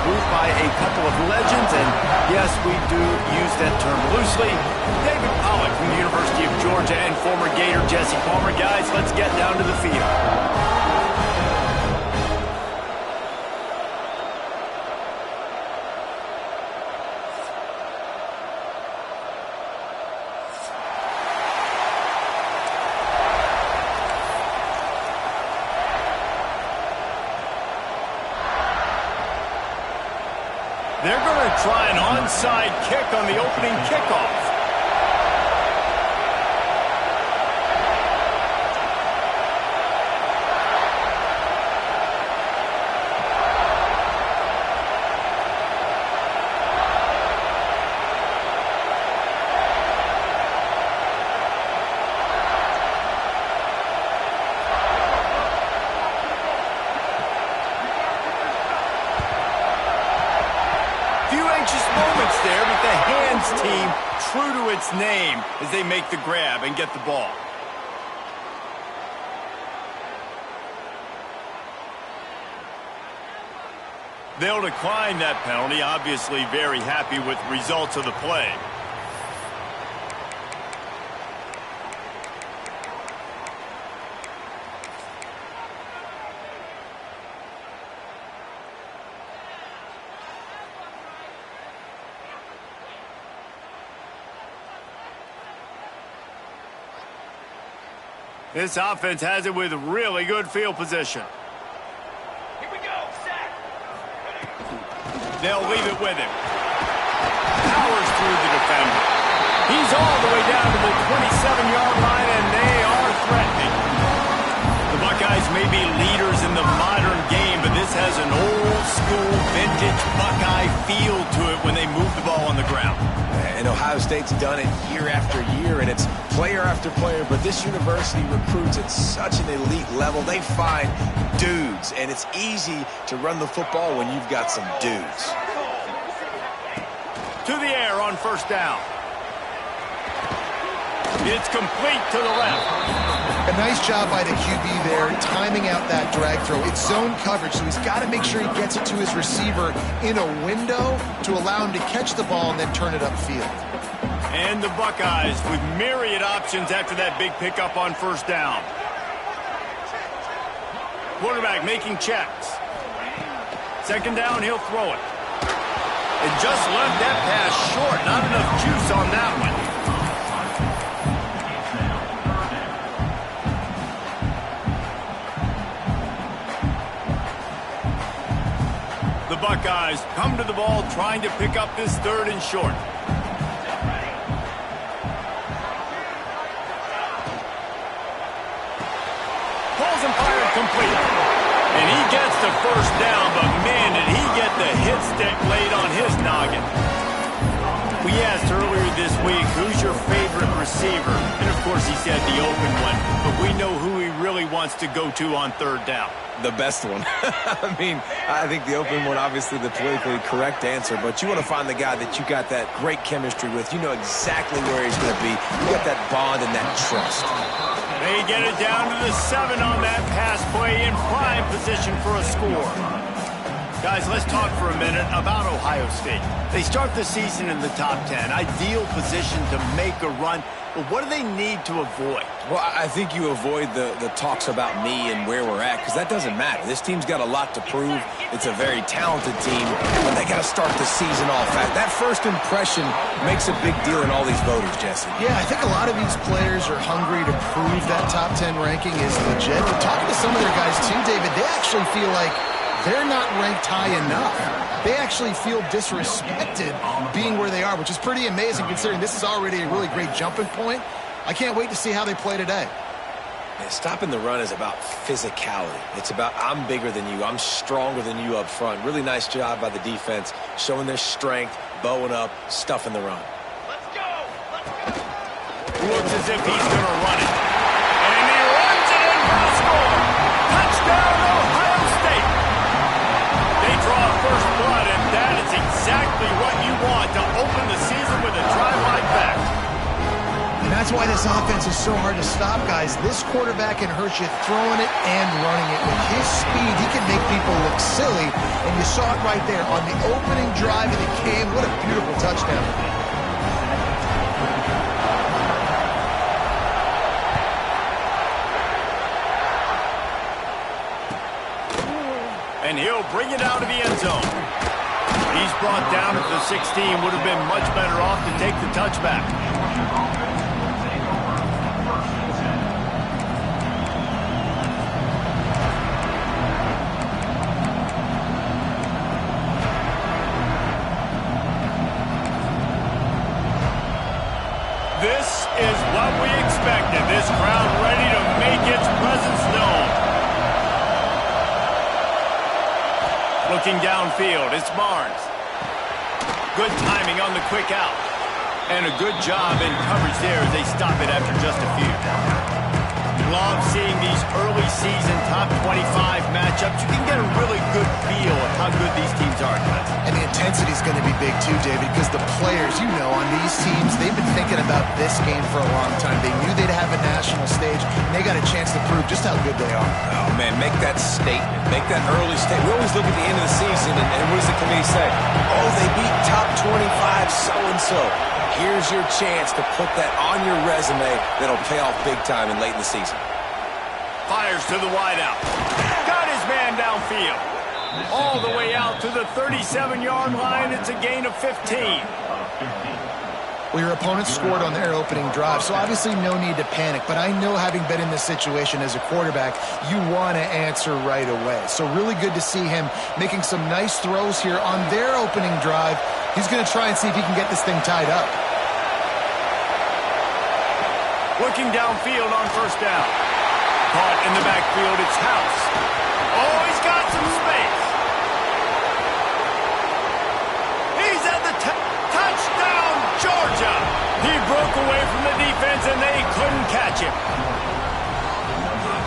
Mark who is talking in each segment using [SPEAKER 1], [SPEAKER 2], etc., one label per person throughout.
[SPEAKER 1] booth by a couple of legends, and yes, we do use that term loosely. David Pollock from the University of Georgia and former Gator Jesse Palmer. Guys, let's get down to the field.
[SPEAKER 2] They're going to try an onside kick on the opening kickoff. Moments there, but the hands team true to its name as they make the grab and get the ball. They'll decline that penalty, obviously very happy with the results of the play. This offense has it with really good field position.
[SPEAKER 3] Here we go, sack.
[SPEAKER 2] They'll leave it with him. Powers through the defender. He's all the way down to the 27-yard line, and they are threatening. The Buckeyes may be leaders in the modern game, but this has an old-school, vintage Buckeye feel to it when they move the ball on the ground.
[SPEAKER 4] And Ohio State's done it year after year, and it's player after player, but this university recruits at such an elite level. They find dudes, and it's easy to run the football when you've got some dudes.
[SPEAKER 2] To the air on first down. It's complete to the left.
[SPEAKER 5] A nice job by the QB there, timing out that drag throw. It's zone coverage, so he's got to make sure he gets it to his receiver in a window to allow him to catch the ball and then turn it upfield.
[SPEAKER 2] And the Buckeyes with myriad options after that big pickup on first down. Quarterback making checks. Second down, he'll throw it. And just left that pass short. Not enough juice on that one. The Buckeyes come to the ball trying to pick up this third and short. Pulls and fired complete. And he gets the first down, but man, did he get the hit stick laid on his noggin. We asked earlier this week, who's your favorite receiver? And of course he said the open one, but we know who he really wants to go to on third down.
[SPEAKER 4] The best one. I mean, I think the open one, obviously the politically correct answer, but you want to find the guy that you got that great chemistry with. You know exactly where he's going to be. You got that bond and that trust.
[SPEAKER 2] They get it down to the 7 on that pass play in prime position for a score. Guys, let's talk for a minute about Ohio State. They start the season in the top 10. Ideal position to make a run. But what do they need to avoid?
[SPEAKER 4] Well, I think you avoid the talks about me and where we're at, because that doesn't matter. This team's got a lot to prove. It's a very talented team, but they got to start the season off fast. That first impression makes a big deal in all these voters, Jesse.
[SPEAKER 5] Yeah, I think a lot of these players are hungry to prove that top 10 ranking is legit. But talking to some of their guys too, David, they actually feel like they're not ranked high enough. They actually feel disrespected being where they are, which is pretty amazing considering this is already a really great jumping point. I can't wait to see how they play today.
[SPEAKER 4] Yeah, stopping the run is about physicality. It's about I'm bigger than you. I'm stronger than you up front. Really nice job by the defense, showing their strength, bowing up, stuffing the run.
[SPEAKER 3] Let's go! Let's go!
[SPEAKER 2] Looks as if he's going to run it. And he runs it in for the score. Touchdown, Ohio State. They draw first blood, and that is exactly what you want to open the season with a drive like that.
[SPEAKER 5] And that's that's why this offense is so hard to stop, guys. This quarterback can hurt you throwing it and running it. With his speed, he can make people look silly, and you saw it right there on the opening drive of the game. What a beautiful touchdown.
[SPEAKER 2] And he'll bring it out of the end zone. He's brought down at the 16. Would have been much better off to take the touchback. This is what we expected. This crowd ready to make its presence known. Looking downfield, it's Barnes. Good timing on the quick out. And a good job in coverage there as they stop it after just a few. Love seeing these early season top 25 matchups. You can get a really good feel of how good these teams are, guys.
[SPEAKER 5] And the intensity is going to be big too, David, because the players, you know, on these teams, they've been thinking about this game for a long time. They knew they'd have a national stage, and they got a chance to prove just how good they are.
[SPEAKER 4] Oh, man, make that statement. Make that early statement. We always look at the end of the season, and what does the committee say? Oh, they beat top 25 so-and-so. Here's your chance to put that on your resume that'll pay off big time and late in the season.
[SPEAKER 2] Fires to the wideout. Got his man downfield. All the way out to the 37-yard line. It's a gain of 15.
[SPEAKER 5] Well, your opponent scored on their opening drive, so obviously no need to panic. But I know, having been in this situation as a quarterback, you want to answer right away. So really good to see him making some nice throws here on their opening drive. He's going to try and see if he can get this thing tied up.
[SPEAKER 2] Looking downfield on first down. Caught in the backfield, it's House. Oh, he's got some space. He's at the touchdown, Georgia. He broke away from the defense, and they couldn't catch him.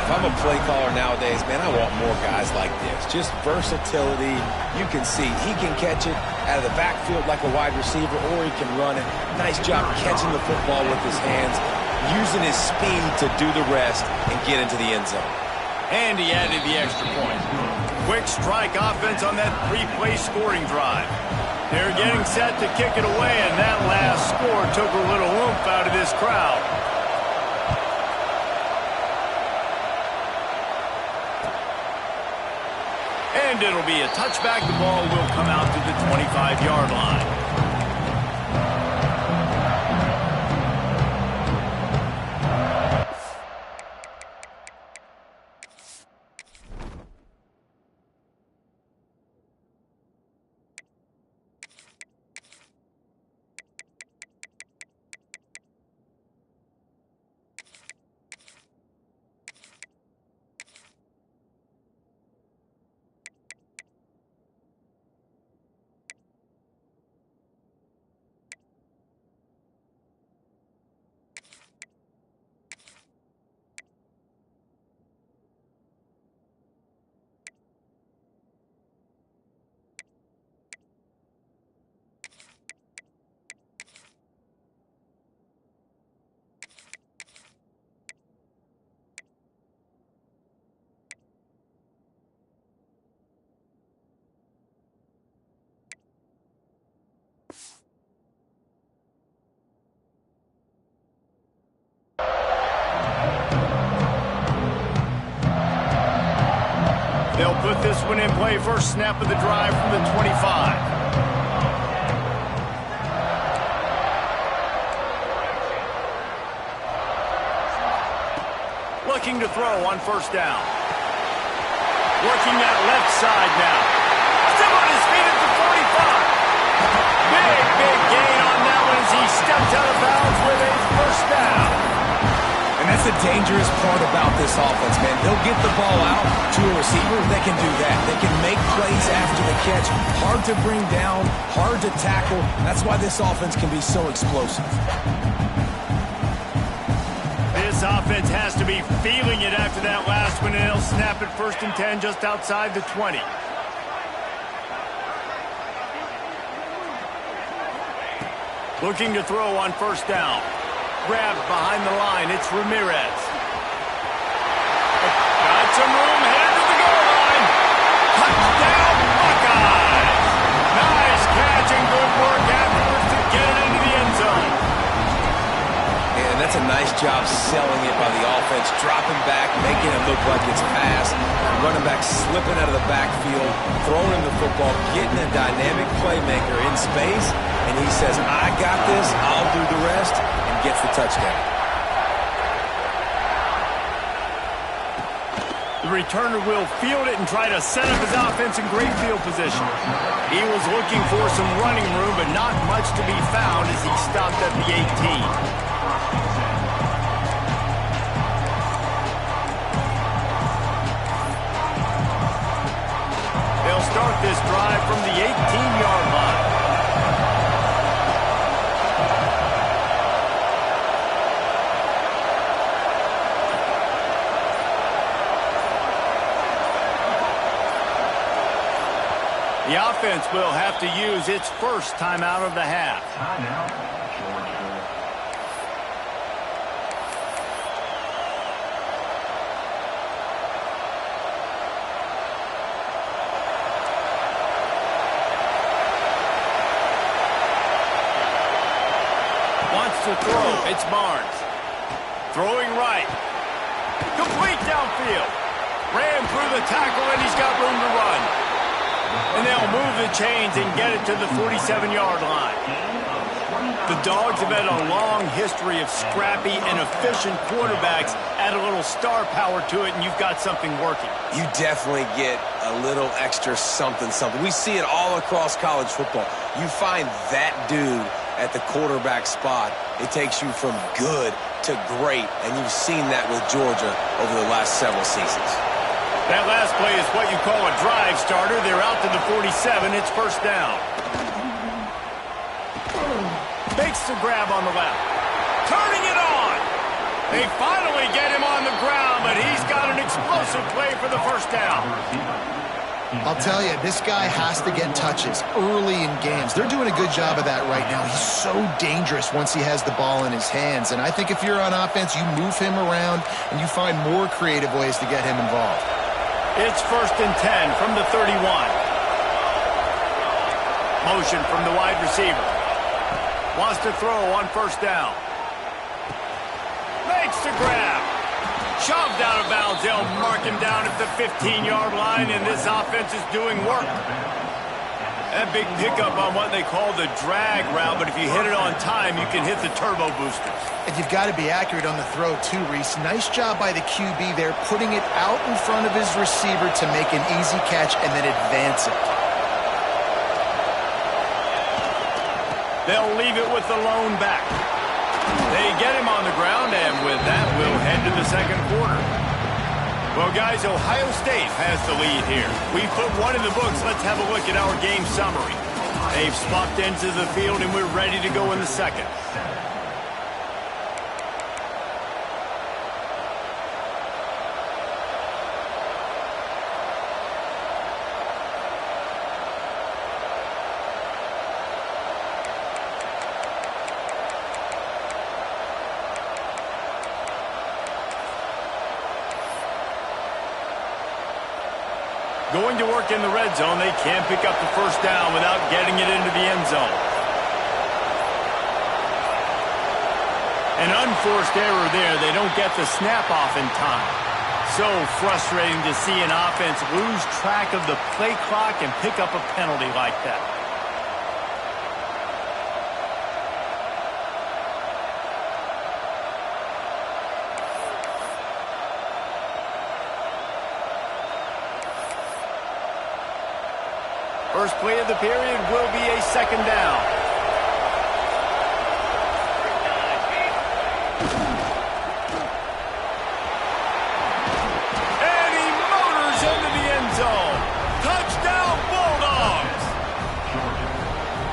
[SPEAKER 4] If I'm a play caller nowadays, man, I want more guys like this. Just versatility. You can see he can catch it out of the backfield like a wide receiver, or he can run it. Nice job catching the football with his hands, using his speed to do the rest and get into the end zone.
[SPEAKER 2] And he added the extra point. Quick strike offense on that three-play scoring drive. They're getting set to kick it away, and that last score took a little oomph out of this crowd. And it'll be a touchback. The ball will come out to the 25-yard line. They'll put this one in play. First snap of the drive from the 25. Looking to throw on first down. Working that left side now. Still on his feet at the 45. Big gain on that one as he steps out of bounds with a first down.
[SPEAKER 4] And that's the dangerous part about this offense, man. They'll get the ball out to a receiver. They can do that. They can make plays after the catch. Hard to bring down, hard to tackle. That's why this offense can be so explosive.
[SPEAKER 2] This offense has to be feeling it after that last one, and they'll snap it 1st and 10 just outside the 20. Looking to throw on first down. grab behind the line. It's Ramirez. Got some room, headed to the goal line. Touchdown, Buckeyes! Nice catch and good work afterwards to get it into the end zone.
[SPEAKER 4] And that's a nice job selling it by the offense, dropping back, making it look like it's passed, running back slipping out of the backfield, throwing him the football, getting a dynamic playmaker in space, and he says, I got this, I'll do the rest, and gets the touchdown.
[SPEAKER 2] The returner will field it and try to set up his offense in great field position. He was looking for some running room, but not much to be found as he stopped at the 18. Start this drive from the 18-yard line. The offense will have to use its first timeout of the half. To throw. It's Barnes. Throwing right. Complete downfield. Ran through the tackle and he's got room to run. And they'll move the chains and get it to the 47-yard line. The Dogs have had a long history of scrappy and efficient quarterbacks. Add a little star power to it and you've got something working.
[SPEAKER 4] You definitely get a little extra something. We see it all across college football. You find that dude at the quarterback spot, it takes you from good to great, and you've seen that with Georgia over the last several seasons.
[SPEAKER 2] That last play is what you call a drive starter. They're out to the 47. It's first down. Makes the grab on the left. Turning it on. They finally get him on the ground, but he's got an explosive play for the first down.
[SPEAKER 5] I'll tell you, this guy has to get touches early in games. They're doing a good job of that right now. He's so dangerous once he has the ball in his hands. And I think if you're on offense, you move him around and you find more creative ways to get him involved.
[SPEAKER 2] It's first and 10 from the 31. Motion from the wide receiver. Wants to throw on first down. Makes the grab. Shoved out of bounds. They'll mark him down at the 15-yard line, and this offense is doing work. That big pickup on what they call the drag route, but if you hit it on time, you can hit the turbo boosters.
[SPEAKER 5] And you've got to be accurate on the throw, too, Reese. Nice job by the QB there, putting it out in front of his receiver to make an easy catch and then advance it.
[SPEAKER 2] They'll leave it with the lone back. They get him on the ground, and with that, we'll head to the second quarter. Well, guys, Ohio State has the lead here. We've put one in the books. Let's have a look at our game summary. They've swapped into the field, and we're ready to go in the second. Going to work in the red zone. They can't pick up the first down without getting it into the end zone. An unforced error there. They don't get the snap off in time. So frustrating to see an offense lose track of the play clock and pick up a penalty like that. First play of the period will be a second down. And he motors into the end zone. Touchdown, Bulldogs!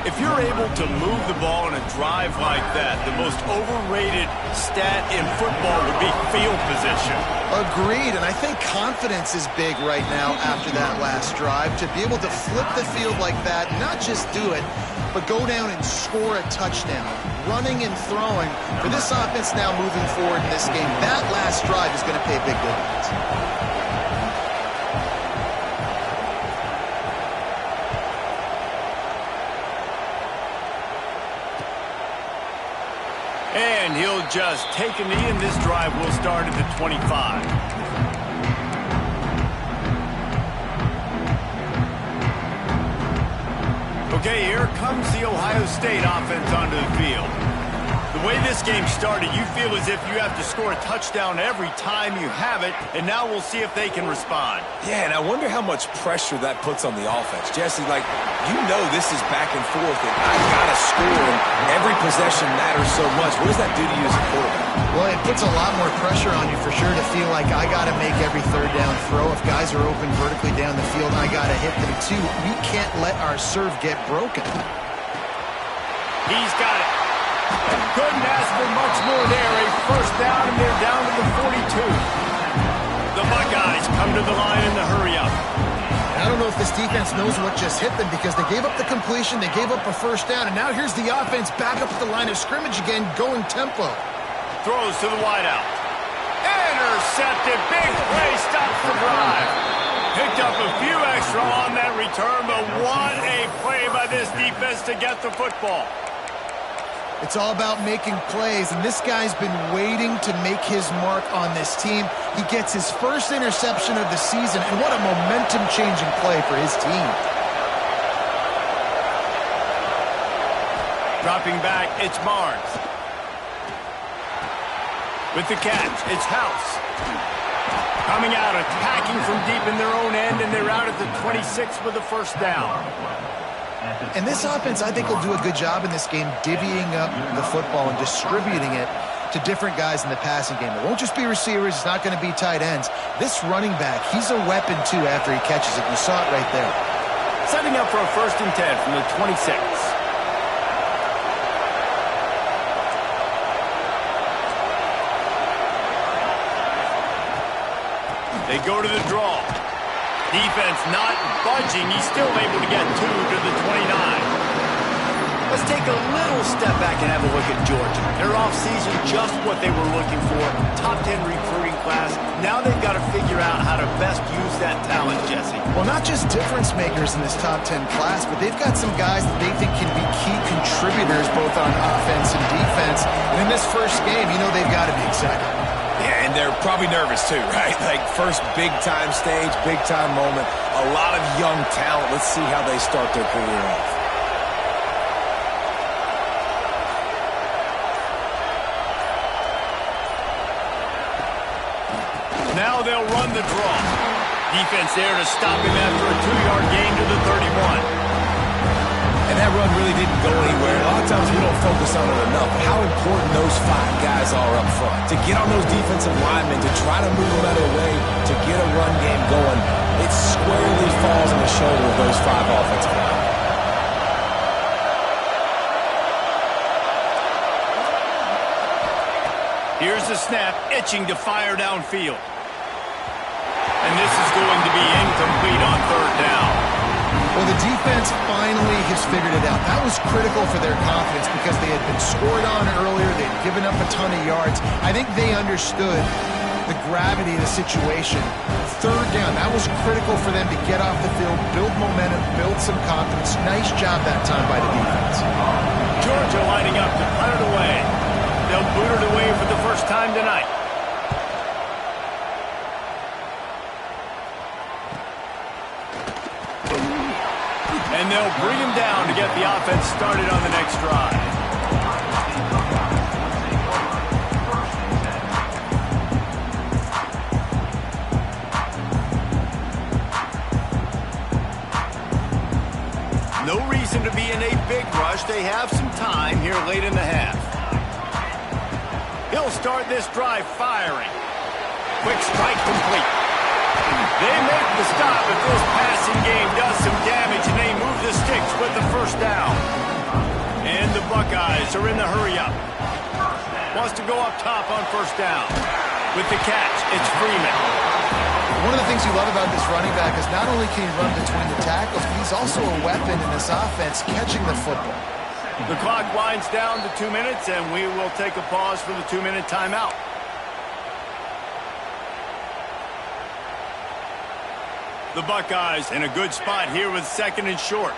[SPEAKER 2] If you're able to move the ball in a drive like that, the most overrated stat in football would be field position.
[SPEAKER 5] Agreed, and I think confidence is big right now after that last drive. To be able to flip the field like that, not just do it, but go down and score a touchdown. running and throwing. For this offense now moving forward in this game, that last drive is going to pay big dividends.
[SPEAKER 2] And he'll just take a knee, and this drive will start at the 25. Okay, here comes the Ohio State offense onto the field. The way this game started, you feel as if you have to score a touchdown every time you have it, and now we'll see if they can respond.
[SPEAKER 4] Yeah, and I wonder how much pressure that puts on the offense. Jesse, like, you know this is back and forth, and I've got to score, and every possession matters so much. What does that do to you as a quarterback?
[SPEAKER 5] Well, it puts a lot more pressure on you for sure to feel like I got to make every third down throw. If guys are open vertically down the field, I got to hit them too. We can't let our serve get broken.
[SPEAKER 2] He's got it. Couldn't ask for much more there. A first down, and they're down to the 42. The Buckeyes come to the line in the hurry-up.
[SPEAKER 5] I don't know if this defense knows what just hit them because they gave up the completion, they gave up a first down, and now here's the offense back up at the line of scrimmage again, going tempo.
[SPEAKER 2] Throws to the wideout. Intercepted. Big play. Stops the drive. Picked up a few extra on that return, but what a play by this defense to get the football.
[SPEAKER 5] It's all about making plays, and this guy's been waiting to make his mark on this team. He gets his first interception of the season, and what a momentum-changing play for his team.
[SPEAKER 2] Dropping back, it's Barnes. With the catch, it's House. Coming out, attacking from deep in their own end, and they're out at the 26 with the first down.
[SPEAKER 5] And this offense, I think, will do a good job in this game divvying up the football and distributing it to different guys in the passing game. It won't just be receivers. It's not going to be tight ends. This running back, he's a weapon, too, after he catches it. You saw it right there.
[SPEAKER 2] Setting up for a 1st and 10 from the 26. They go to the draw. Defense not budging. He's still able to get 2 to the 29.
[SPEAKER 1] Let's take a little step back and have a look at Georgia. Their offseason, just what they were looking for. Top 10 recruiting class. Now they've got to figure out how to best use that talent, Jesse.
[SPEAKER 5] Well, not just difference makers in this top 10 class, but they've got some guys that they think can be key contributors both on offense and defense. And in this first game, you know they've got to be excited.
[SPEAKER 4] Yeah, and they're probably nervous too, right? Like, first big-time stage, big-time moment. A lot of young talent. Let's see how they start their career off.
[SPEAKER 2] Now they'll run the draw. Defense there to stop him after a 2-yard gain to the 31.
[SPEAKER 4] And that run really didn't go anywhere. A lot of times we don't focus on it enough. How important those 5 guys are up front. To get on those defensive linemen, to try to move them out of the way, to get a run game going, it squarely falls on the shoulder of those 5 offensive linemen.
[SPEAKER 2] Here's the snap, itching to fire downfield. And this is going to be incomplete on 3rd down.
[SPEAKER 5] Well, the defense finally has figured it out. That was critical for their confidence because they had been scored on earlier. They had given up a ton of yards. I think they understood the gravity of the situation. 3rd down, that was critical for them to get off the field, build momentum, build some confidence. Nice job that time by the defense.
[SPEAKER 2] Georgia lining up to punt it away. They'll boot it away for the first time tonight. And they'll bring him down to get the offense started on the next drive. No reason to be in a big rush. They have some time here late in the half. He'll start this drive firing. Quick strike complete. They make the stop, but this passing game does some damage, and they move the sticks with the first down. And the Buckeyes are in the hurry-up. Wants to go up top on 1st down. With the catch, it's Freeman.
[SPEAKER 5] One of the things you love about this running back is not only can he run between the tackles, but he's also a weapon in this offense catching the football.
[SPEAKER 1] The clock winds down to 2 minutes, and we will take a pause for the 2-minute timeout. The Buckeyes in a good spot here with 2nd and short.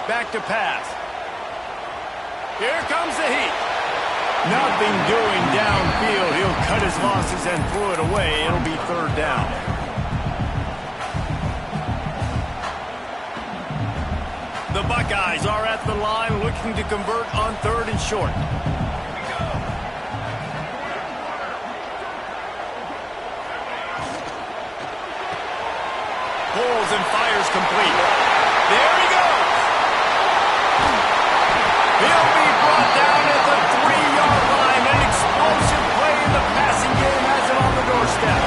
[SPEAKER 1] Back to pass. Here comes the heat. Nothing doing downfield. He'll cut his losses and throw it away. It'll be 3rd down. The Buckeyes are at the line looking to convert on 3rd and short. Pulls and fires complete. There he goes. He'll be brought down at the 3-yard line. An explosive play in the passing game has it on the doorstep.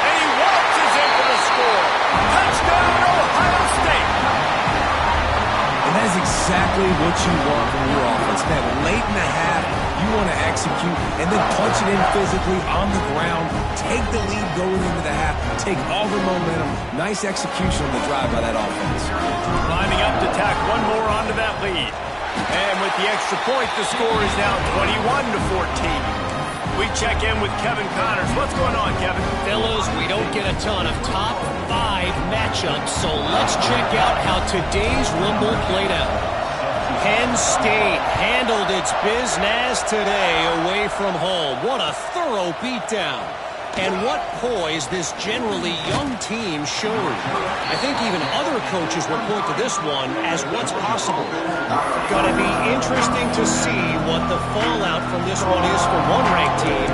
[SPEAKER 1] And he waltzes in for the score. Touchdown, Ohio State.
[SPEAKER 4] And that is exactly what you want from your offense. Man, late in the half, you want to execute and then punch it in physically on the ground. Take the lead going into the half. Take all the momentum. Nice execution on the drive by that offense.
[SPEAKER 1] Lining up to tack one more onto that lead. And with the extra point, the score is now 21-14. We check in with Kevin Connors. What's going on, Kevin?
[SPEAKER 6] Fellas, we don't get a ton of top 5 matchups, so let's check out how today's Rumble played out. Penn State handled its business today away from home. What a thorough beatdown. And what poise this generally young team showed. I think even other coaches will point to this one as what's possible. Gonna be interesting to see what the fallout from this one is for one ranked team,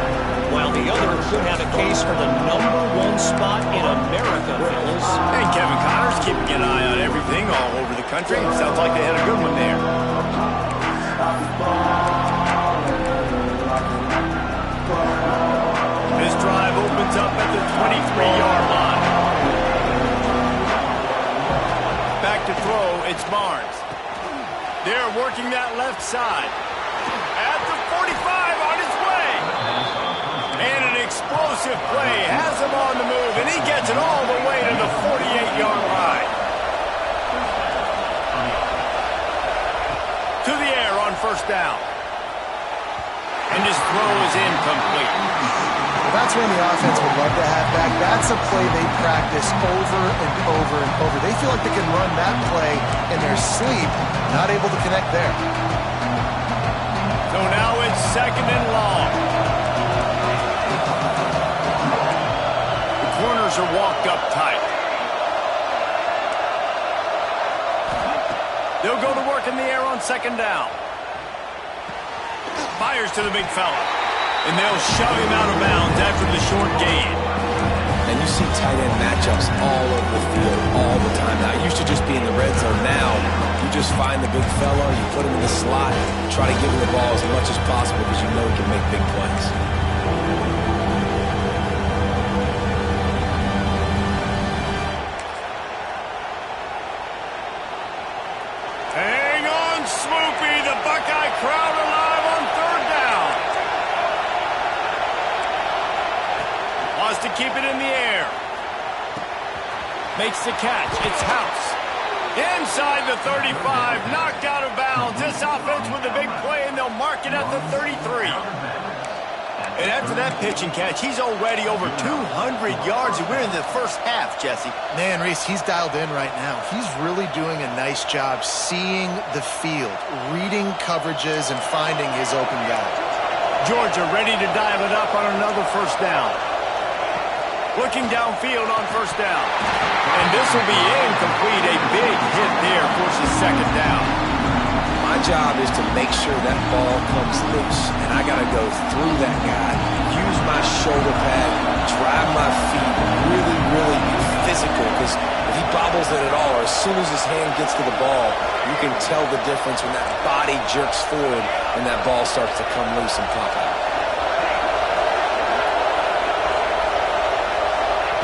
[SPEAKER 6] while the other could have a case for the #1 spot in America, fellas.
[SPEAKER 1] Hey, Kevin Connors, keeping an eye on everything all over the country. Sounds like they had a good one there. This drive opens up at the 23-yard line. Back to throw, it's Barnes. They're working that left side. At the 45, on his way. And an explosive play has him on the move, and he gets it all the way to the 48-yard line. To the air on 1st down. And his throw is incomplete.
[SPEAKER 5] Well, that's when the offense would love to have back. That's a play they practice over and over and over. They feel like they can run that play in their sleep, not able to connect there.
[SPEAKER 1] So now it's 2nd and long. The corners are walked up tight. They'll go to work in the air on 2nd down. Fires to the big fella. And they'll shove him out of bounds after the short gain.
[SPEAKER 4] And you see tight end matchups all over the field all the time. Now, it used to just be in the red zone. Now, you just find the big fella, you put him in the slot, try to give him the ball as much as possible because you know he can make big plays.
[SPEAKER 1] Hang on, Swoopy. The Buckeye crowd alive on 3rd down. Wants to keep it in the air. Makes the catch. It's House. Inside the 35. Knocked out of bounds. This offense with a big play, and they'll mark it at the 33. And after that pitch and catch, he's already over 200 yards, and we're in the first half, Jesse.
[SPEAKER 5] Man, Reese, he's dialed in right now. He's really doing a nice job seeing the field, reading coverages, and finding his open guy.
[SPEAKER 1] Georgia ready to dial it up on another 1st down. Looking downfield on 1st down. And this will be incomplete. A big hit there forces 2nd down.
[SPEAKER 4] My job is to make sure that ball comes loose, and I got to go through that guy, use my shoulder pad, drive my feet, really, really be physical, because if he bobbles it at all, or as soon as his hand gets to the ball, you can tell the difference when that body jerks forward and that ball starts to come loose and pop out.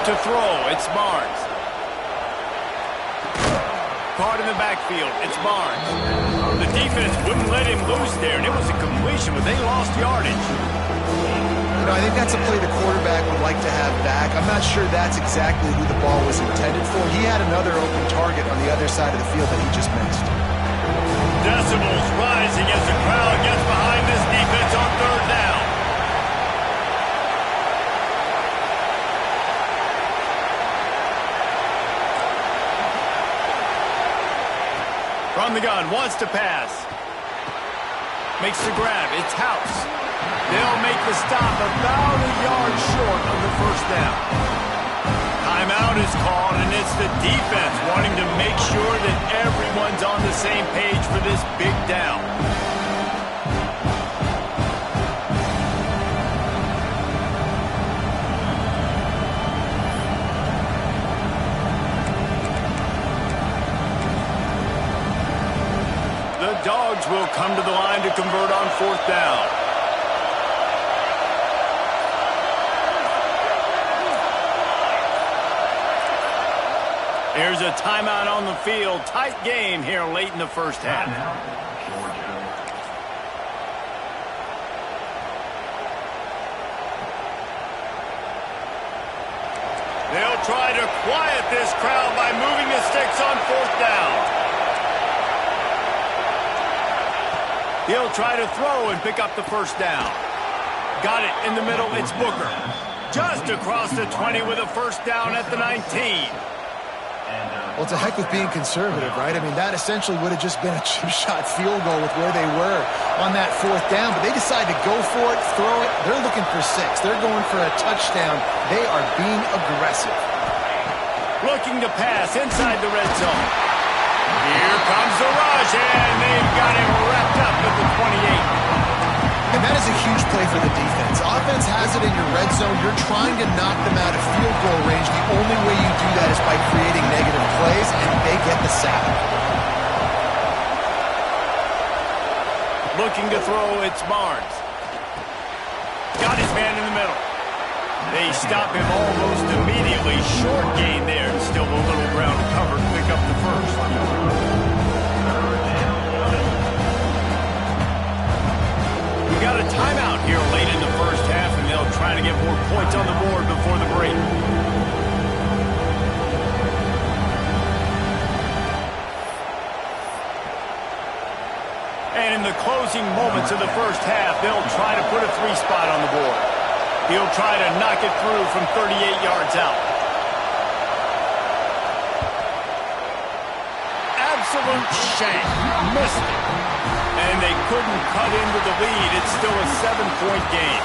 [SPEAKER 1] To throw, it's Barnes. Caught in the backfield, it's Barnes. The defense wouldn't let him loose there, and it was a completion, but they lost yardage.
[SPEAKER 5] I think that's a play the quarterback would like to have back. I'm not sure that's exactly who the ball was intended for. He had another open target on the other side of the field that he just missed.
[SPEAKER 2] Decibels rising as the crowd gets behind this defense on third down. From the gun, wants to pass. Makes the grab. It's House. They'll make the stop about a yard short of the first down. Timeout is called, and it's the defense wanting to make sure that everyone's on the same page for this big down. The Dogs will come to the line to convert on fourth down. Here's a timeout on the field. Tight game here late in the first half. They'll try to quiet this crowd by moving the sticks on fourth down. He'll try to throw and pick up the first down. Got it in the middle. It's Booker. Just across the 20 with a first down at the 19.
[SPEAKER 5] Well, it's a heck with being conservative, right? I mean, that essentially would have just been a chip-shot field goal with where they were on that fourth down, but they decide to go for it, throw it. They're looking for 6. They're going for a touchdown. They are being aggressive.
[SPEAKER 2] Looking to pass inside the red zone. Here comes the rush, and they've got him wrapped up at the 28.
[SPEAKER 5] And that is a huge play for the defense. Offense has it in your red zone. You're trying to knock them out of field goal range. The only way you do that is by creating negative plays, and they get the sack.
[SPEAKER 2] Looking to throw, it's Barnes. Got his man in the middle. They stop him almost immediately. Short gain there, and still a little ground covered to pick up the first. We got a timeout here late in the first half, and they'll try to get more points on the board before the break. And in the closing moments of the first half, they'll try to put a 3-spot on the board. He'll try to knock it through from 38 yards out. Absolute shank. Missed it. And they couldn't cut into the lead. It's still a 7-point game.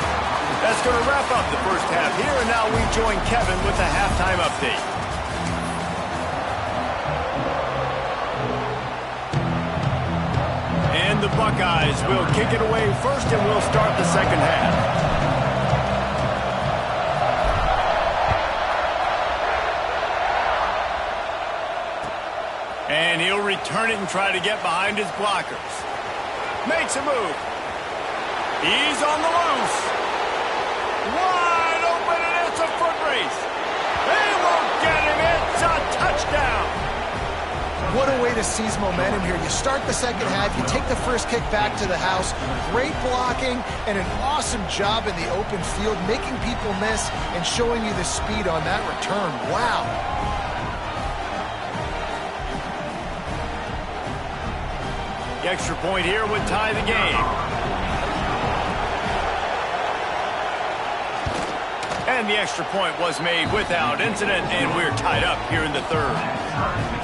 [SPEAKER 2] That's going to wrap up the first half here, and now we join Kevin with the halftime update. And the Buckeyes will kick it away first, and we'll start the second half. And he'll return it and try to get behind his blockers. Makes a move. He's on the loose. Wide open, and it's a foot race. They won't get him. It's a touchdown.
[SPEAKER 5] What a way to seize momentum here. You start the second half, you take the first kick back to the house. Great blocking and an awesome job in the open field, making people miss and showing you the speed on that return. Wow.
[SPEAKER 2] The extra point here would tie the game. And the extra point was made without incident, and we're tied up here in the third.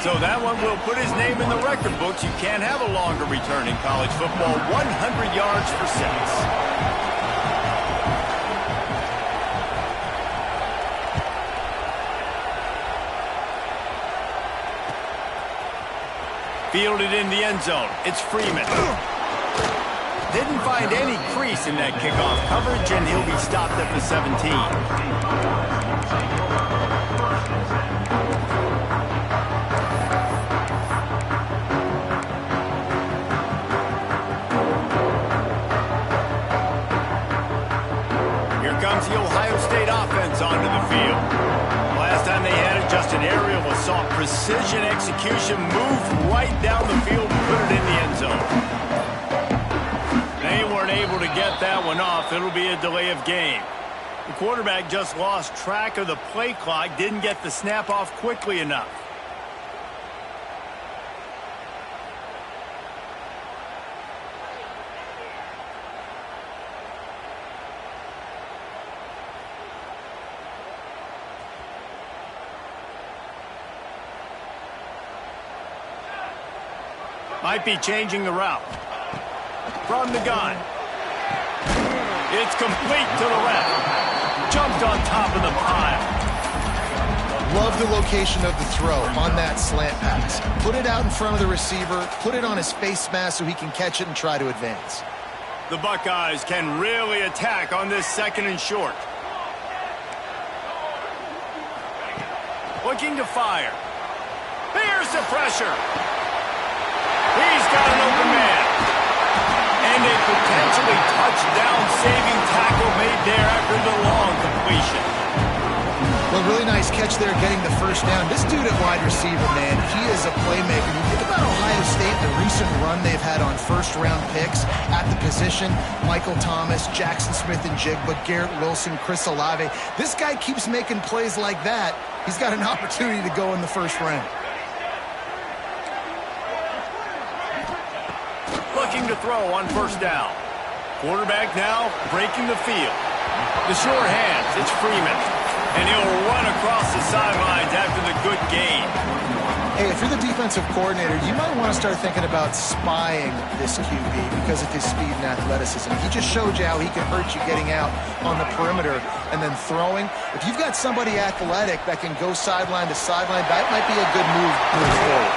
[SPEAKER 2] So that one will put his name in the record books. You can't have a longer return in college football. 100 yards for 6. Fielded in the end zone. It's Freeman. Didn't find any crease in that kickoff coverage, and he'll be stopped at the 17. Here comes the Ohio State offense onto the field. Last time they had it, just an aerial assault. Precision execution, moved right down the field and put it in the end zone. They weren't able to get that one off. It'll be a delay of game.
[SPEAKER 1] The quarterback just lost track of the play clock, didn't get the snap off quickly enough. Might be changing the route. From the gun. It's complete to the left. Jumped on top of the pile.
[SPEAKER 5] Love the location of the throw on that slant pass. Put it out in front of the receiver, put it on his face mask so he can catch it and try to advance.
[SPEAKER 1] The Buckeyes can really attack on this 2nd and short. Looking to fire. There's the pressure. He's got an open man. And a potentially touchdown-saving tackle made there after the long completion.
[SPEAKER 5] Well, really nice catch there getting the first down. This dude at wide receiver, man, he is a playmaker. You think about Ohio State, the recent run they've had on first-round picks at the position. Michael Thomas, Jackson Smith-Njigba, Garrett Wilson, Chris Olave. This guy keeps making plays like that. He's got an opportunity to go in the first round.
[SPEAKER 1] Looking to throw on first down. Quarterback now breaking the field. The short hands, it's Freeman. And he'll run across the sidelines after the good gain.
[SPEAKER 5] Hey, if you're the defensive coordinator, you might want to start thinking about spying this QB because of his speed and athleticism. He just showed you how he can hurt you getting out on the perimeter and then throwing. If you've got somebody athletic that can go sideline to sideline, that might be a good move moving forward.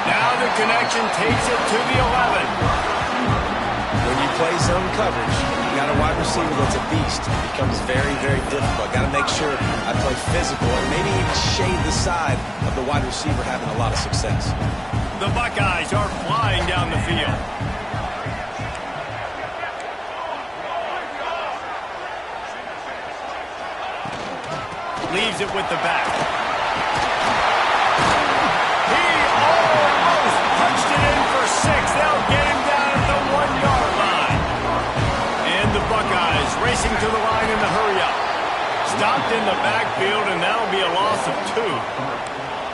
[SPEAKER 1] Now the connection takes it to the 11.
[SPEAKER 4] When you play zone coverage, you got a wide receiver that's a beast. It becomes very, very difficult. Got to make sure I play physical and maybe even shade the side of the wide receiver having a lot of success.
[SPEAKER 1] The Buckeyes are flying down the field. Leaves it with the back. He almost punched it in for 6. They'll get him down at the 1-yard line. And the Buckeyes racing to the line in the hurry-up. Stopped in the backfield, and that'll be a loss of 2.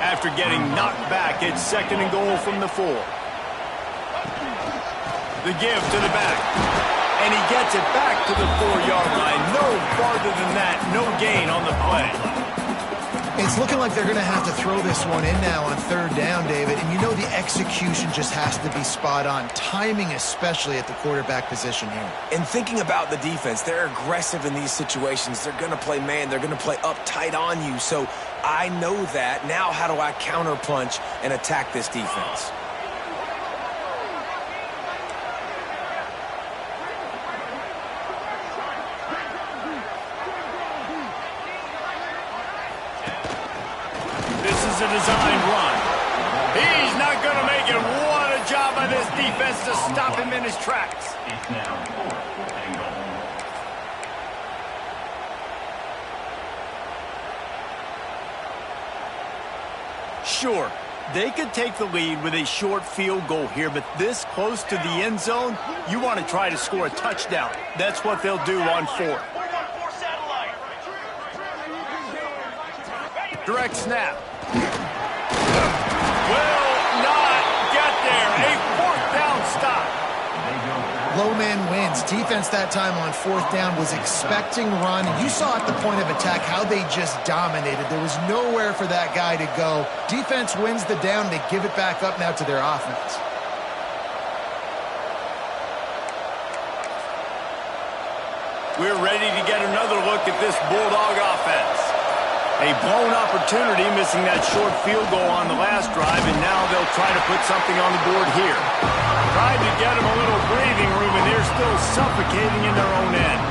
[SPEAKER 1] After getting knocked back, it's 2nd and goal from the 4. The give to the back. And he gets it back to the 4-yard line. No farther than that. No gain on the play.
[SPEAKER 5] It's looking like they're going to have to throw this one in now on 3rd down, David. And you know the execution just has to be spot on. Timing especially at the quarterback position here.
[SPEAKER 4] And thinking about the defense, they're aggressive in these situations. They're going to play man. They're going to play up tight on you. So I know that. Now how do I counterpunch and attack this defense?
[SPEAKER 1] A designed run. He's not going to make it. What a job by this defense to stop him in his tracks. Sure, they could take the lead with a short field goal here, but this close to the end zone, you want to try to score a touchdown. That's what they'll do on 4th. Direct snap. Will not get there. A 4th down stop.
[SPEAKER 5] Low man wins. Defense that time on 4th down was expecting run. You saw at the point of attack how they just dominated. There was nowhere for that guy to go. Defense wins the down. They give it back up now to their offense.
[SPEAKER 1] We're ready to get another look at this Bulldog offense. A blown opportunity, missing that short field goal on the last drive, and now they'll try to put something on the board here. Tried to get them a little breathing room, and they're still suffocating in their own end.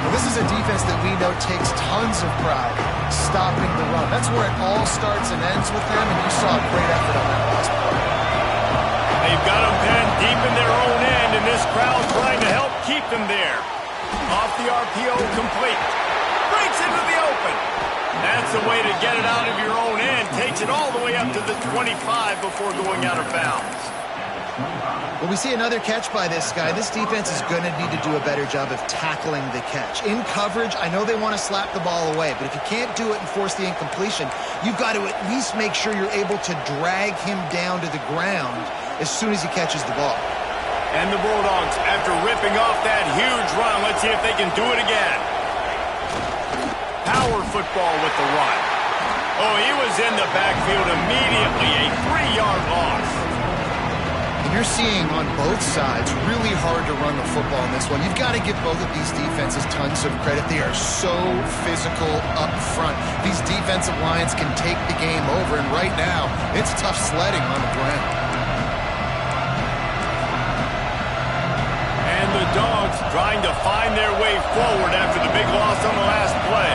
[SPEAKER 5] Well, this is a defense that we know takes tons of pride stopping the run. That's where it all starts and ends with them, and you saw a great effort on that last play.
[SPEAKER 1] They've got them penned deep in their own end, and this crowd trying to help keep them there. Off the RPO, complete. Breaks into the open. That's the way to get it out of your own end. Takes it all the way up to the 25 before going out of bounds.
[SPEAKER 5] Well, we see another catch by this guy. This defense is going to need to do a better job of tackling the catch. In coverage, I know they want to slap the ball away, but if you can't do it and force the incompletion, you've got to at least make sure you're able to drag him down to the ground as soon as he catches the ball.
[SPEAKER 2] And the Bulldogs, after ripping off that huge run, let's see if they can do it again. Power football with the run. Oh, he was in the backfield immediately, a 3-yard loss.
[SPEAKER 5] You're seeing on both sides really hard to run the football in this one. You've got to give both of these defenses tons of credit. They are so physical up front. These defensive lines can take the game over, and right now, it's tough sledding on the ground.
[SPEAKER 2] And the Dogs trying to find their way forward after the big loss on the last play.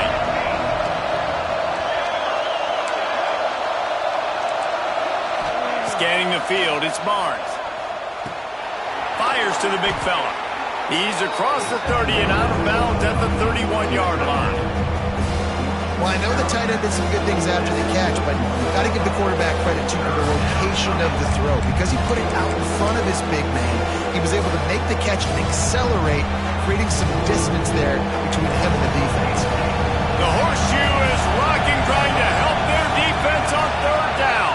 [SPEAKER 2] Scanning the field, it's Barnes. Fires to the big fella. He's across the 30 and out of bounds at the 31-yard line.
[SPEAKER 5] Well, I know the tight end did some good things after the catch, but you've got to give the quarterback credit to the location of the throw. Because he put it out in front of his big man, he was able to make the catch and accelerate, creating some distance there between him and the defense.
[SPEAKER 2] The horseshoe is rocking, trying to help their defense on third down.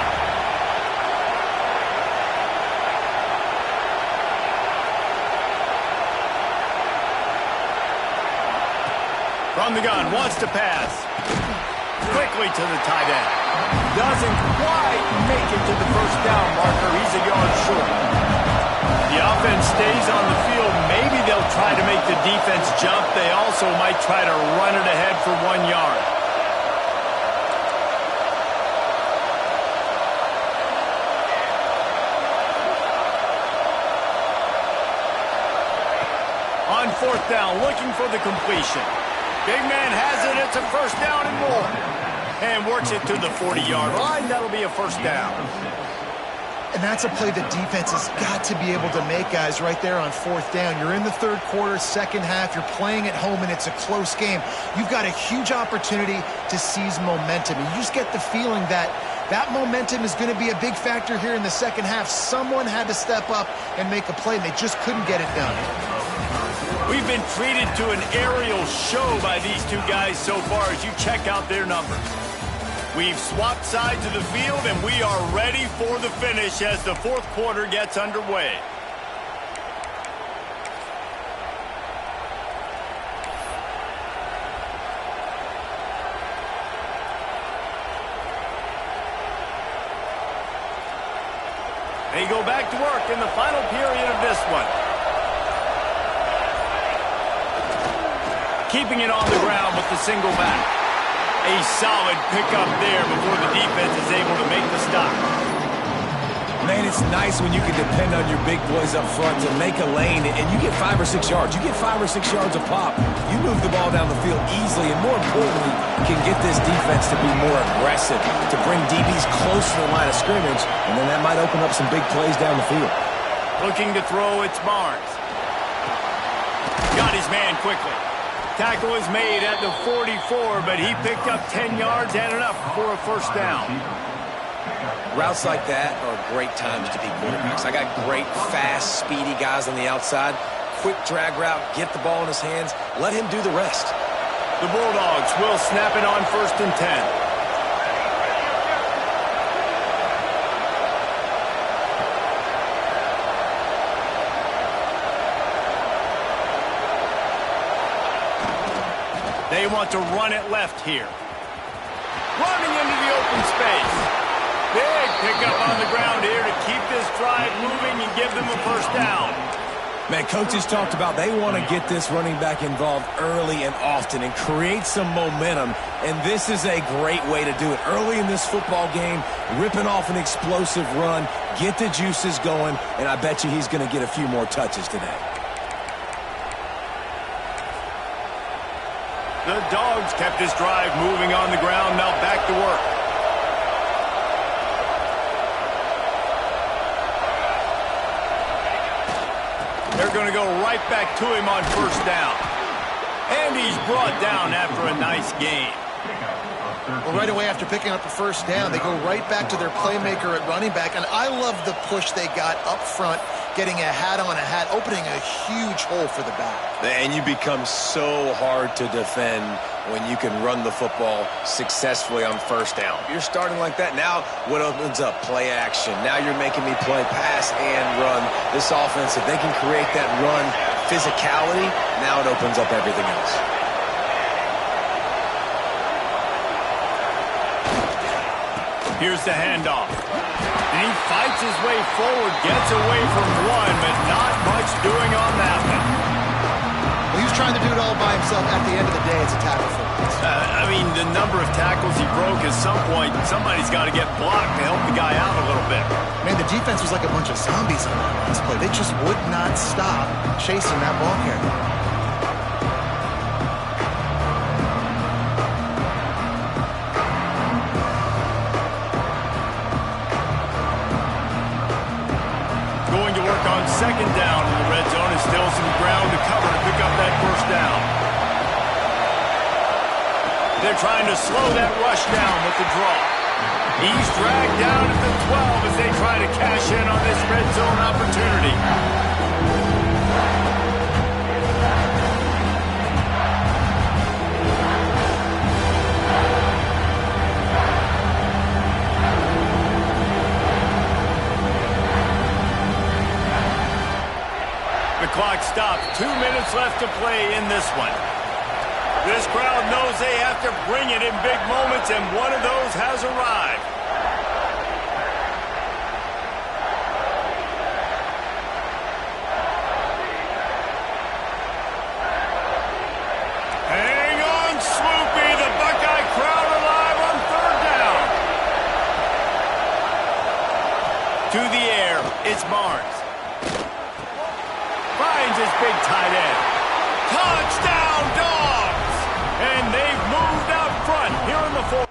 [SPEAKER 2] From the gun, wants to pass. Quickly to the tight end. Doesn't quite make it to the first down marker. He's a yard short. The offense stays on the field. Maybe they'll try to make the defense jump. They also might try to run it ahead for 1 yard. On fourth down, looking for the completion. Big man has it. It's a first down and more. And works it to the 40-yard line. That'll be a first down.
[SPEAKER 5] And that's a play the defense has got to be able to make, guys, right there on fourth down. You're in the third quarter, second half. You're playing at home, and it's a close game. You've got a huge opportunity to seize momentum. And you just get the feeling that that momentum is going to be a big factor here in the second half. Someone had to step up and make a play, and they just couldn't get it done.
[SPEAKER 2] We've been treated to an aerial show by these two guys so far as you check out their numbers. We've swapped sides of the field, and we are ready for the finish as the fourth quarter gets underway. They go back to work in the final period of this one. Keeping it on the ground with the single back. A solid pickup there before the defense is able to make the stop.
[SPEAKER 4] Man, it's nice when you can depend on your big boys up front to make a lane, and you get 5 or 6 yards. You get 5 or 6 yards a pop. You move the ball down the field easily, and more importantly, can get this defense to be more aggressive, to bring DBs close to the line of scrimmage, and then that might open up some big plays down the field.
[SPEAKER 2] Looking to throw, it's Barnes. Got his man quickly. Tackle is made at the 44, but he picked up 10 yards and enough for a first down.
[SPEAKER 4] Routes like that are great times to be quarterbacks. I got great, fast, speedy guys on the outside. Quick drag route, get the ball in his hands, let him do the rest.
[SPEAKER 2] The Bulldogs will snap it on 1st and 10. They want to run it left here. Running into the open space. Big pickup on the ground here to keep this drive moving and give them a first down.
[SPEAKER 4] Man, coaches talked about they want to get this running back involved early and often and create some momentum, and this is a great way to do it. Early in this football game, ripping off an explosive run, get the juices going, and I bet you he's going to get a few more touches today.
[SPEAKER 2] The Dogs kept this drive moving on the ground, now back to work. They're going to go right back to him on first down. And he's brought down after a nice gain.
[SPEAKER 5] Well, right away after picking up the first down, they go right back to their playmaker at running back, and I love the push they got up front, getting a hat on a hat, opening a huge hole for the back.
[SPEAKER 4] And you become so hard to defend when you can run the football successfully on first down. You're starting like that. Now what opens up? Play action. Now you're making me play pass and run. This offense, if they can create that run physicality, now it opens up everything else.
[SPEAKER 2] Here's the handoff. And he fights his way forward, gets away from one, but not much doing on that one.
[SPEAKER 5] Well, he was trying to do it all by himself. At the end of the day, it's a tackle for us.
[SPEAKER 2] I mean, the number of tackles he broke, at some point, somebody's got to get blocked to help the guy out a little bit.
[SPEAKER 5] Man, the defense was like a bunch of zombies on that last play. They just would not stop chasing that ball carrier.
[SPEAKER 2] On second down in the red zone, is still some ground to cover to pick up that first down. They're trying to slow that rush down with the draw. He's dragged down at the 12 as they try to cash in on this red zone opportunity. Clock stopped. 2 minutes left to play in this one. This crowd knows they have to bring it in big moments, and one of those has arrived. Hang on, Swoopy. The Buckeye crowd alive on third down. To the air. It's Barnes. Finds his big tight end. Touchdown, Dogs! And they've moved out front here in the fourth.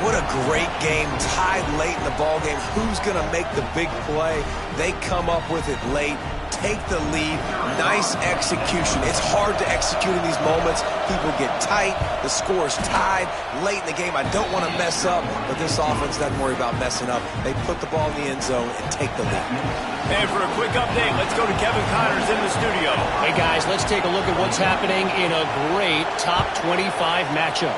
[SPEAKER 4] What a great game, tied late in the ball game. Who's going to make the big play? They come up with it late, take the lead. Nice execution. It's hard to execute in these moments. People get tight. The score's tied late in the game. I don't want to mess up, but this offense doesn't worry about messing up. They put the ball in the end zone and take the lead.
[SPEAKER 2] And for a quick update, let's go to Kevin Connors in the studio.
[SPEAKER 6] Hey, guys, let's take a look at what's happening in a great top 25 matchup.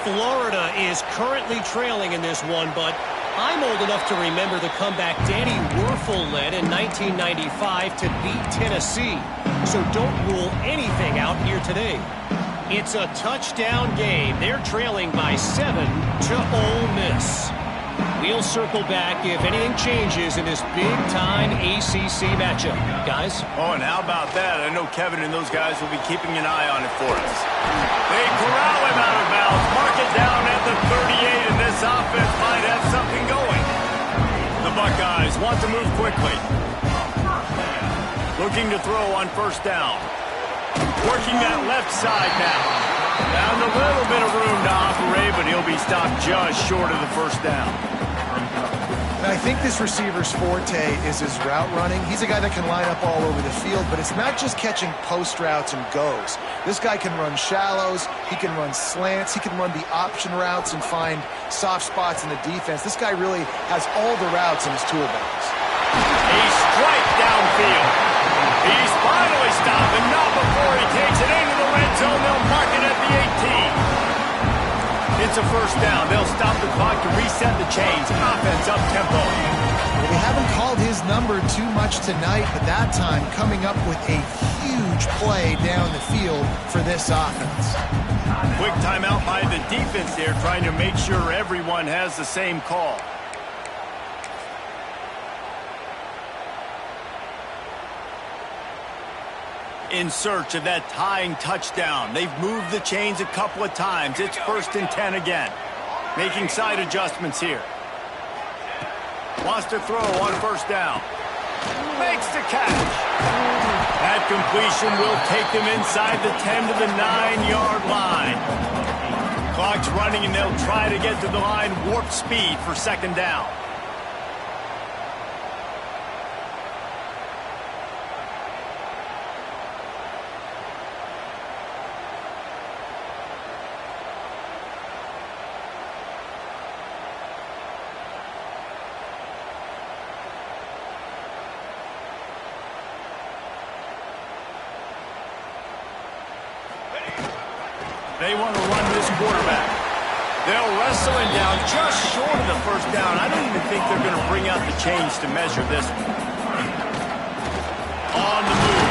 [SPEAKER 6] Florida is currently trailing in this one, but I'm old enough to remember the comeback Danny Werfel led in 1995 to beat Tennessee. So don't rule anything out here today. It's a touchdown game. They're trailing by 7 to Ole Miss. We'll circle back if anything changes in this big-time ACC matchup. Guys?
[SPEAKER 2] Oh, and how about that? I know Kevin and those guys will be keeping an eye on it for us. They corral him out of bounds, mark it down at the 38, and this offense might have something going. The Buckeyes want to move quickly. Looking to throw on first down. Working that left side now. Found a little bit of room to operate, but he'll be stopped just short of the first down.
[SPEAKER 5] And I think this receiver's forte is his route running. He's a guy that can line up all over the field, but it's not just catching post routes and goes. This guy can run shallows, he can run slants, he can run the option routes and find soft spots in the defense. This guy really has all the routes in his toolbox.
[SPEAKER 2] A strike downfield. He's finally stopped, and not before he takes it into the red zone. They'll mark it at the 18. It's a first down. They'll stop the clock to reset the chains. Offense up-tempo.
[SPEAKER 5] Well, they haven't called his number too much tonight, but that time coming up with a huge play down the field for this offense.
[SPEAKER 2] Quick timeout by the defense there, trying to make sure everyone has the same call. In search of that tying touchdown. They've moved the chains a couple of times. It's 1st and 10 again. Making side adjustments here. Wants to throw on first down. Makes the catch. That That completion will take them inside the 10 to the 9-yard line. Clock's running, and they'll try to get to the line warp speed for second down. They want to run this quarterback. They'll wrestle him down just short of the first down. I don't even think they're going to bring out the chains to measure this one. On the move.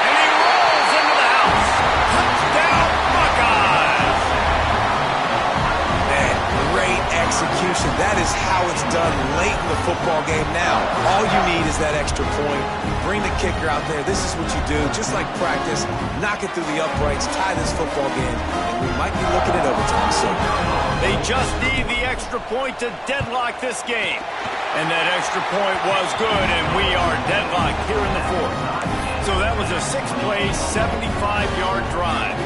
[SPEAKER 2] And he rolls into the house. Touchdown, Buckeyes!
[SPEAKER 4] Man, great execution. That is how it's done late in the football game now. All you need is that extra point. Bring the kicker out there. This is what you do. Just like practice, knock it through the uprights, tie this football game, and we might be looking at overtime soon.
[SPEAKER 2] They just need the extra point to deadlock this game. And that extra point was good, and we are deadlocked here in the fourth. So that was a 6-play, 75-yard drive.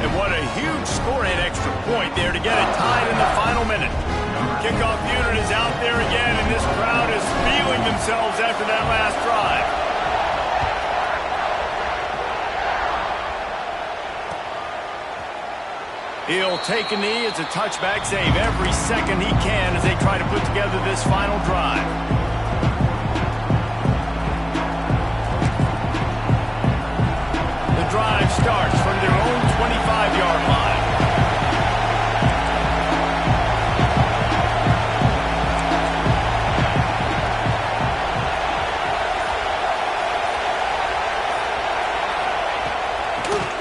[SPEAKER 2] And what a huge score and extra point there to get it tied in the final minute. Kickoff unit is out there again, and this crowd is feeling themselves after that last drive. He'll take a knee. It's a touchback save every second he can as they try to put together this final drive. The drive starts from their own 25-yard line.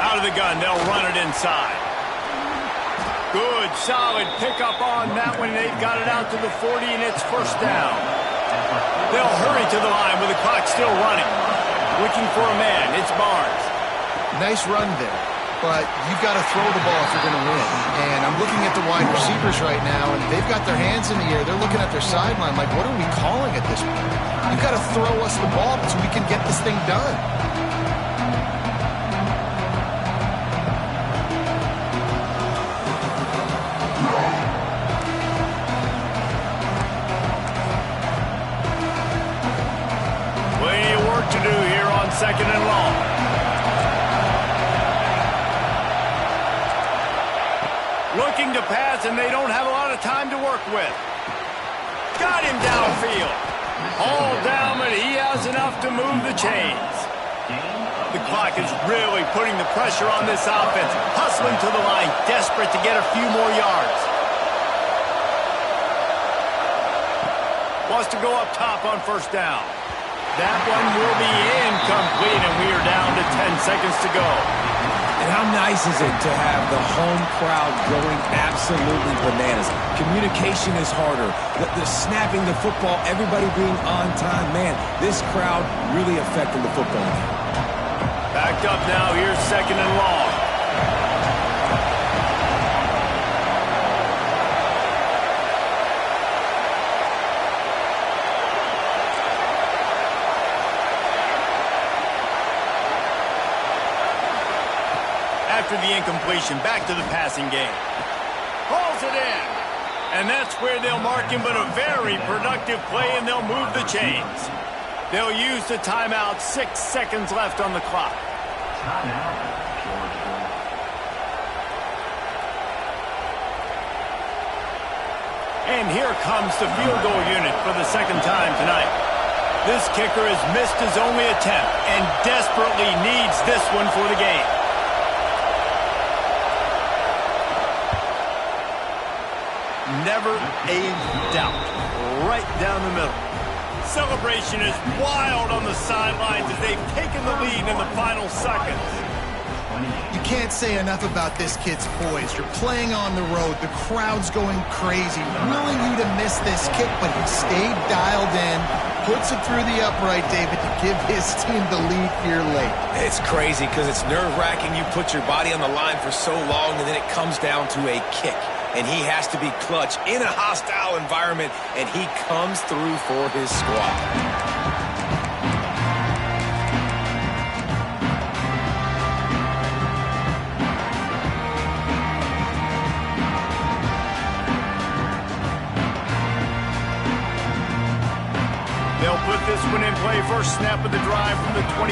[SPEAKER 2] Out of the gun, they'll run it inside. Good, solid pickup on that one. They've got it out to the 40, and it's first down. They'll hurry to the line with the clock still running. Looking for a man. It's Barnes.
[SPEAKER 5] Nice run there, but you've got to throw the ball if you're going to win. And I'm looking at the wide receivers right now, and they've got their hands in the air. They're looking at their sideline like, what are we calling at this point? You've got to throw us the ball so we can get this thing done.
[SPEAKER 2] To do here on second and long. Looking to pass, and they don't have a lot of time to work with. Got him downfield. All down, but he has enough to move the chains. The clock is really putting the pressure on this offense. Hustling to the line, desperate to get a few more yards. Wants to go up top on first down. That one will be incomplete, and we are down to 10 seconds to go.
[SPEAKER 4] And how nice is it to have the home crowd going absolutely bananas? Communication is harder. The snapping the football, everybody being on time. Man, this crowd really affecting the football game.
[SPEAKER 2] Backed up now. Here's second and long. After the incompletion, back to the passing game. Hauls it in. And that's where they'll mark him, but a very productive play, and they'll move the chains. They'll use the timeout. 6 seconds left on the clock. And here comes the field goal unit for the second time tonight. This kicker has missed his only attempt and desperately needs this one for the game. Never a doubt. Right down the middle. Celebration is wild on the sidelines as they've taken the lead in the final seconds.
[SPEAKER 5] You can't say enough about this kid's poise. You're playing on the road. The crowd's going crazy, willing you to miss this kick, but he stayed dialed in, puts it through the upright, David, to give his team the lead here late.
[SPEAKER 4] It's crazy because it's nerve-wracking. You put your body on the line for so long, and then it comes down to a kick. And he has to be clutch in a hostile environment, and he comes through for his squad.
[SPEAKER 2] this one in play. First snap of the drive from the 25.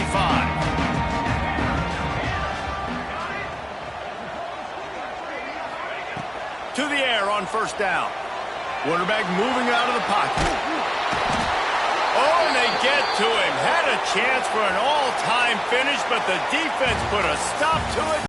[SPEAKER 2] To the air on first down. Quarterback moving out of the pocket. Oh, and they get to him. Had a chance for an all-time finish, but the defense put a stop to it.